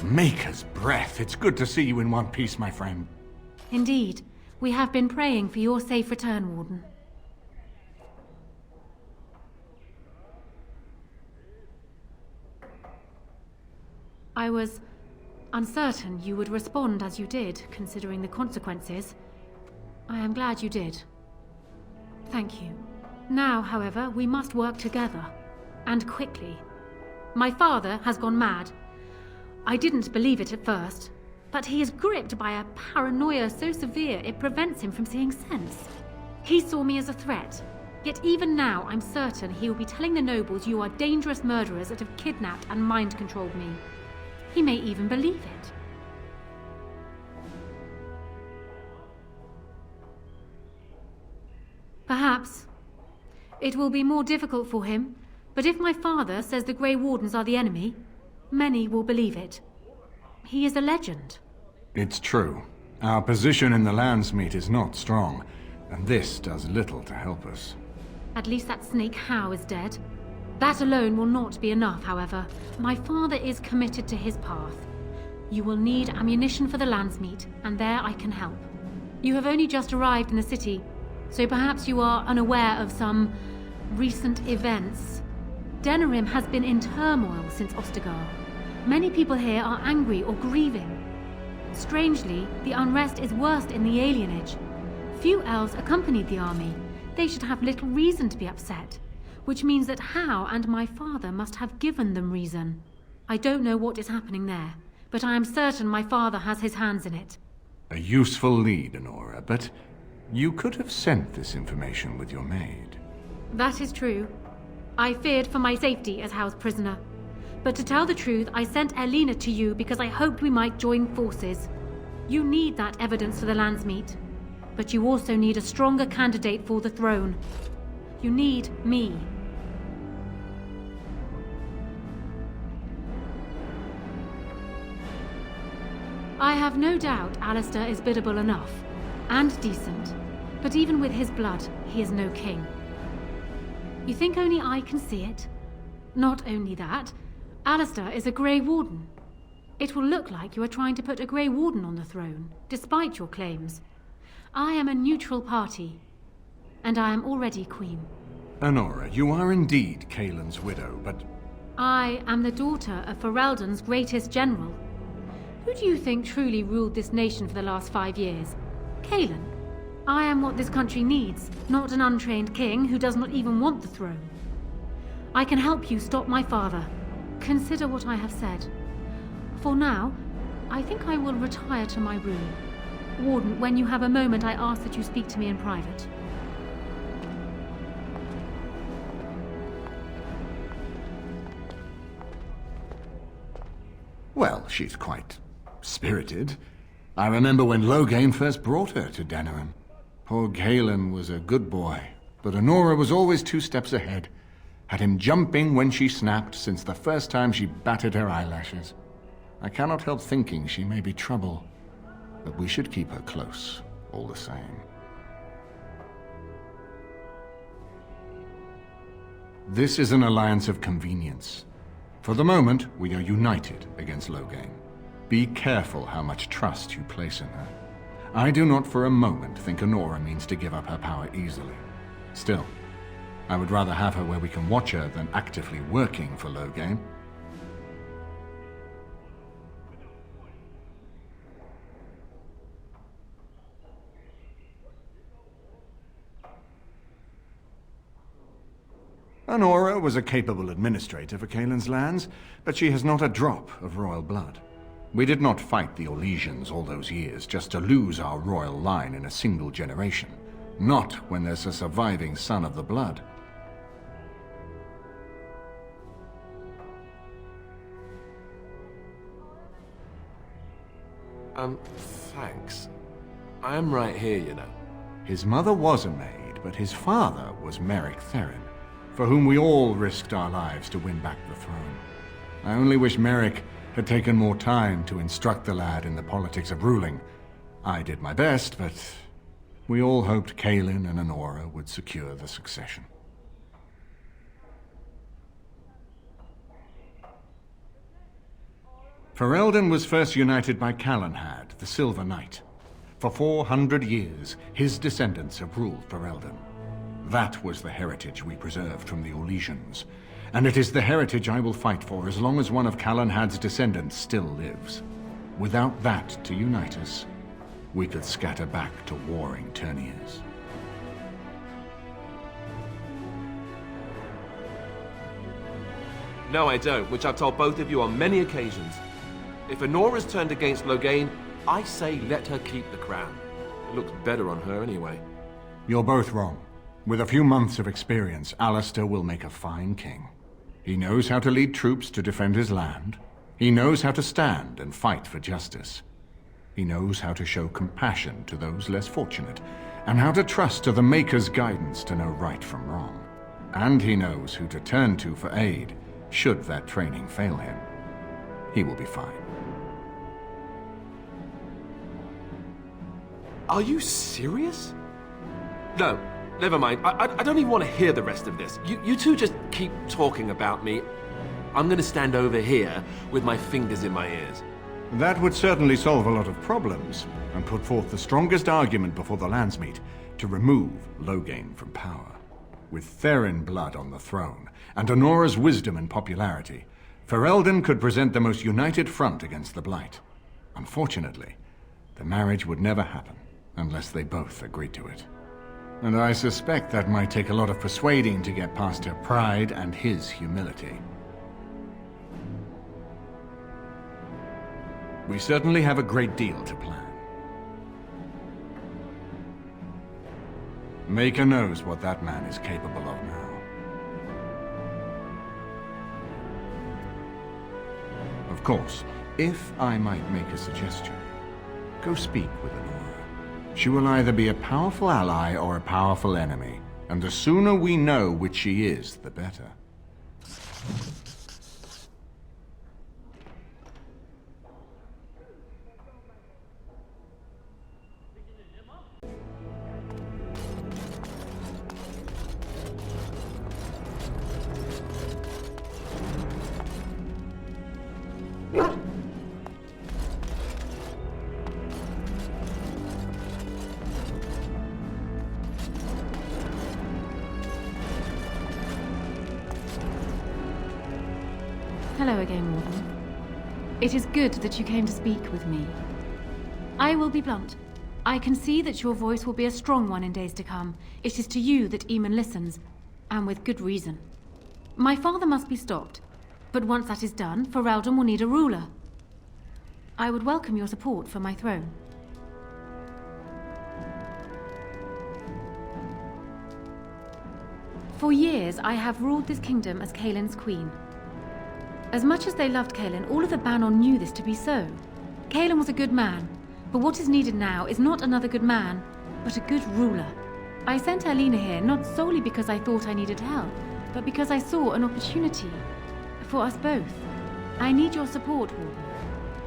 Maker's breath. It's good to see you in one piece, my friend. Indeed. We have been praying for your safe return, Warden. I was uncertain you would respond as you did, considering the consequences. I am glad you did. Thank you. Now, however, we must work together. And quickly. My father has gone mad. I didn't believe it at first, but he is gripped by a paranoia so severe it prevents him from seeing sense. He saw me as a threat, yet even now I'm certain he will be telling the nobles you are dangerous murderers that have kidnapped and mind-controlled me. He may even believe it. Perhaps. It will be more difficult for him, but if my father says the Grey Wardens are the enemy, many will believe it. He is a legend. It's true. Our position in the Landsmeet is not strong, and this does little to help us. At least that snake Howe is dead. That alone will not be enough, however. My father is committed to his path. You will need ammunition for the Landsmeet, and there I can help. You have only just arrived in the city, so perhaps you are unaware of some recent events. Denerim has been in turmoil since Ostagar. Many people here are angry or grieving. Strangely, the unrest is worst in the alienage. Few elves accompanied the army. They should have little reason to be upset, which means that Howe and my father must have given them reason. I don't know what is happening there, but I am certain my father has his hands in it. A useful lead, Anora, but you could have sent this information with your maid. That is true. I feared for my safety as Howe's prisoner. But to tell the truth, I sent Elena to you because I hoped we might join forces. You need that evidence for the Landsmeet. But you also need a stronger candidate for the throne. You need me. I have no doubt Alistair is biddable enough, and decent. But even with his blood, he is no king. You think only I can see it? Not only that, Alistair is a Grey Warden. It will look like you are trying to put a Grey Warden on the throne, despite your claims. I am a neutral party, and I am already queen. Anora, you are indeed Kaelin's widow, but... I am the daughter of Ferelden's greatest general. Who do you think truly ruled this nation for the last 5 years? Kaelin. I am what this country needs, not an untrained king who does not even want the throne. I can help you stop my father. Consider what I have said. For now, I think I will retire to my room. Warden, when you have a moment, I ask that you speak to me in private. Well, she's quite spirited. I remember when Loghain first brought her to Denerim. Poor Kaelin was a good boy, but Anora was always 2 steps ahead. Had him jumping when she snapped since the first time she batted her eyelashes. I cannot help thinking she may be trouble, but we should keep her close, all the same. This is an alliance of convenience. For the moment, we are united against Loghain. Be careful how much trust you place in her. I do not for a moment think Anora means to give up her power easily. Still, I would rather have her where we can watch her than actively working for Loghain. Anora was a capable administrator for Kaelin's lands, but she has not a drop of royal blood. We did not fight the Orlesians all those years just to lose our royal line in a single generation. Not when there's a surviving son of the blood. Thanks. I am right here, you know. His mother was a maid, but his father was Merrick Teryn, for whom we all risked our lives to win back the throne. I only wish Merrick had taken more time to instruct the lad in the politics of ruling. I did my best, but we all hoped Kaelin and Anora would secure the succession. Ferelden was first united by Calenhad, the Silver Knight. For 400 years, his descendants have ruled Ferelden. That was the heritage we preserved from the Orlesians, and it is the heritage I will fight for as long as one of Calenhad's descendants still lives. Without that to unite us, we could scatter back to warring Terniers. No, I don't, which I've told both of you on many occasions. If Anora's turned against Loghain, I say let her keep the crown. It looks better on her anyway. You're both wrong. With a few months of experience, Alistair will make a fine king. He knows how to lead troops to defend his land. He knows how to stand and fight for justice. He knows how to show compassion to those less fortunate, and how to trust to the Maker's guidance to know right from wrong. And he knows who to turn to for aid, should that training fail him. He will be fine. Are you serious? No, never mind. I don't even want to hear the rest of this. You two just keep talking about me. I'm gonna stand over here with my fingers in my ears. That would certainly solve a lot of problems, and put forth the strongest argument before the Landsmeet to remove Loghain from power. With Teryn blood on the throne, and Anora's wisdom and popularity, Ferelden could present the most united front against the Blight. Unfortunately, the marriage would never happen, unless they both agreed to it. And I suspect that might take a lot of persuading to get past her pride and his humility. We certainly have a great deal to plan. Maker knows what that man is capable of now. Of course, if I might make a suggestion, go speak with Anora. She will either be a powerful ally or a powerful enemy, and the sooner we know which she is, the better. Hello again, Warden. It is good that you came to speak with me. I will be blunt. I can see that your voice will be a strong one in days to come. It is to you that Eamon listens, and with good reason. My father must be stopped, but once that is done, Ferelden will need a ruler. I would welcome your support for my throne. For years, I have ruled this kingdom as Caelin's queen. As much as they loved Caelin, all of the Banon knew this to be so. Caelin was a good man, but what is needed now is not another good man, but a good ruler. I sent Alina here not solely because I thought I needed help, but because I saw an opportunity for us both. I need your support, Warden,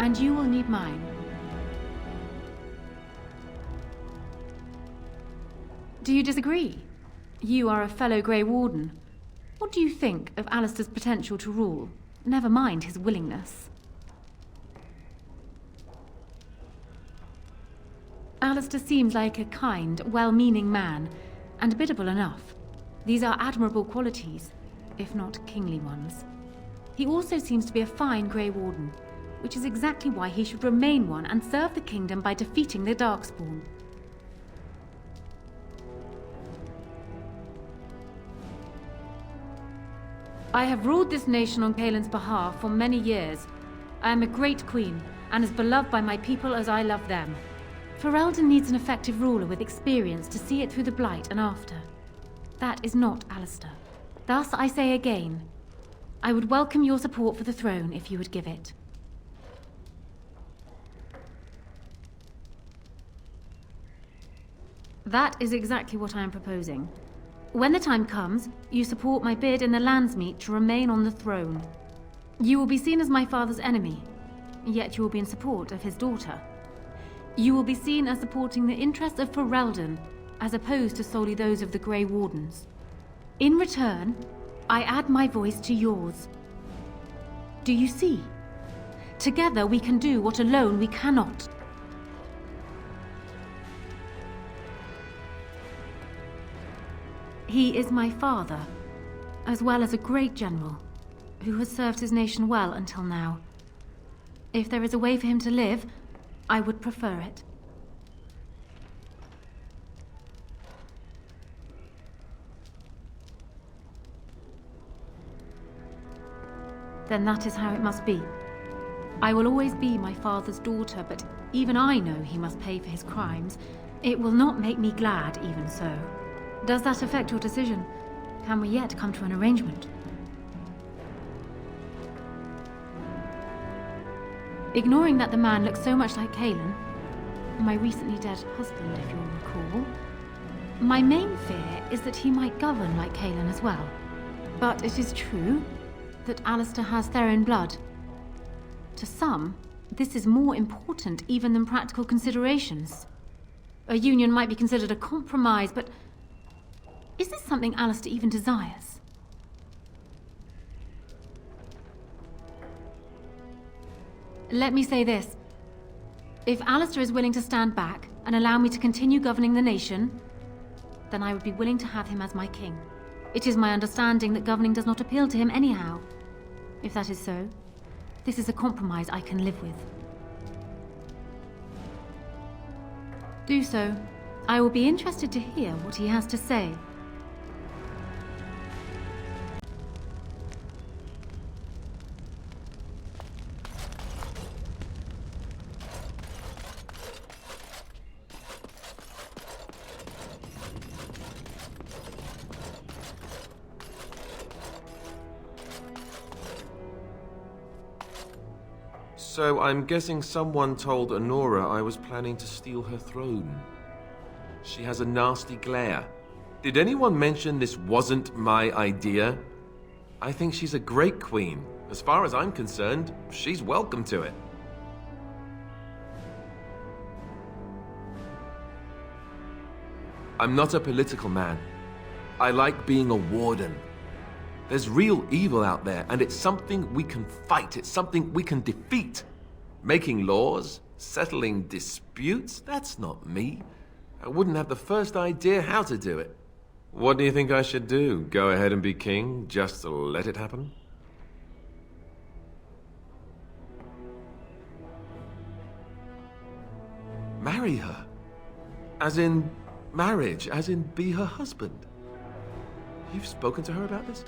and you will need mine. Do you disagree? You are a fellow Grey Warden. What do you think of Alistair's potential to rule? Never mind his willingness. Alistair seems like a kind, well-meaning man, and biddable enough. These are admirable qualities, if not kingly ones. He also seems to be a fine Grey Warden, which is exactly why he should remain one and serve the kingdom by defeating the Darkspawn. I have ruled this nation on Caelin's behalf for many years. I am a great queen, and as beloved by my people as I love them. Ferelden needs an effective ruler with experience to see it through the Blight and after. That is not Alistair. Thus I say again, I would welcome your support for the throne if you would give it. That is exactly what I am proposing. When the time comes, you support my bid in the Landsmeet to remain on the throne. You will be seen as my father's enemy, yet you will be in support of his daughter. You will be seen as supporting the interests of Ferelden, as opposed to solely those of the Grey Wardens. In return, I add my voice to yours. Do you see? Together we can do what alone we cannot. He is my father, as well as a great general, who has served his nation well until now. If there is a way for him to live, I would prefer it. Then that is how it must be. I will always be my father's daughter, but even I know he must pay for his crimes. It will not make me glad, even so. Does that affect your decision? Can we yet come to an arrangement? Ignoring that the man looks so much like Cailan, my recently dead husband, if you'll recall, my main fear is that he might govern like Cailan as well. But it is true that Alistair has Teryn blood. To some, this is more important even than practical considerations. A union might be considered a compromise, but is this something Alistair even desires? Let me say this. If Alistair is willing to stand back and allow me to continue governing the nation, then I would be willing to have him as my king. It is my understanding that governing does not appeal to him anyhow. If that is so, this is a compromise I can live with. Do so. I will be interested to hear what he has to say. So I'm guessing someone told Anora I was planning to steal her throne. She has a nasty glare. Did anyone mention this wasn't my idea? I think she's a great queen. As far as I'm concerned, she's welcome to it. I'm not a political man. I like being a warden. There's real evil out there, and it's something we can fight. It's something we can defeat. Making laws, settling disputes, that's not me. I wouldn't have the first idea how to do it. What do you think I should do? Go ahead and be king, just to let it happen? Marry her. As in marriage, as in be her husband. You've spoken to her about this?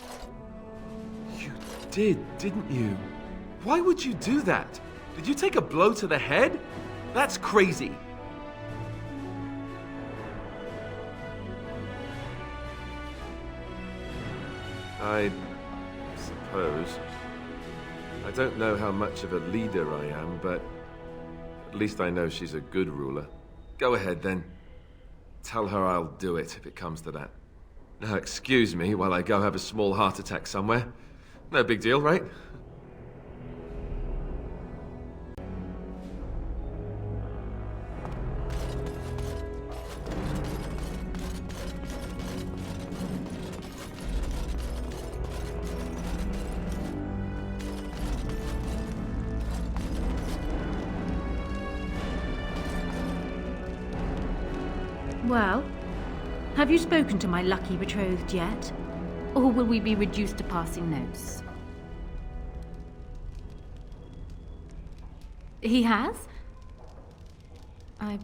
You did, didn't you? Why would you do that? Did you take a blow to the head? That's crazy. I suppose. I don't know how much of a leader I am, but at least I know she's a good ruler. Go ahead, then. Tell her I'll do it if it comes to that. Now, excuse me while I go have a small heart attack somewhere. No big deal, right? Well, have you spoken to my lucky betrothed yet? Or will we be reduced to passing notes? He has? I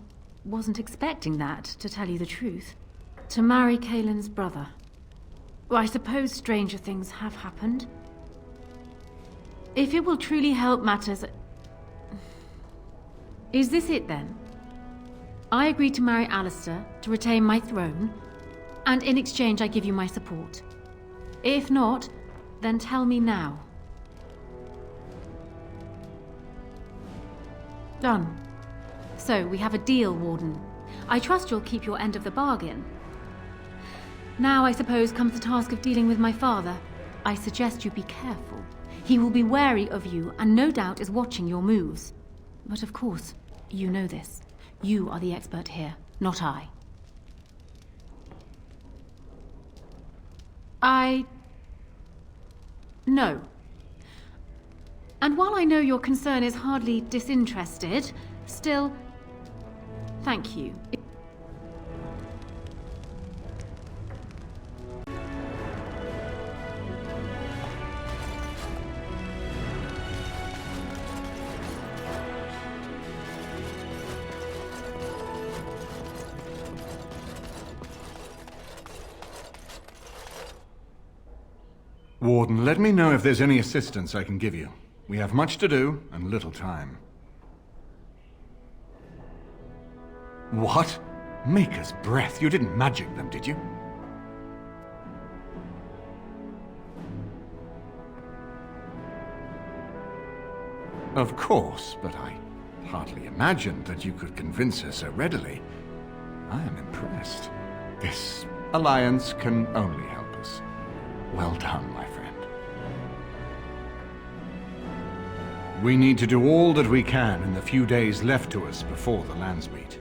wasn't expecting that, to tell you the truth. To marry Cailan's brother. Well, I suppose stranger things have happened. If it will truly help matters... Is this it then? I agree to marry Alistair to retain my throne, and in exchange I give you my support. If not, then tell me now. Done. So, we have a deal, Warden. I trust you'll keep your end of the bargain. Now, I suppose, comes the task of dealing with my father. I suggest you be careful. He will be wary of you, and no doubt is watching your moves. But of course, you know this. You are the expert here, not I. No. And while I know your concern is hardly disinterested, still, thank you. Warden, let me know if there's any assistance I can give you. We have much to do and little time. What? Maker's breath? You didn't magic them, did you? Of course, but I hardly imagined that you could convince her so readily. I am impressed. This alliance can only help us. Well done, my friend. We need to do all that we can in the few days left to us before the Landsmeet.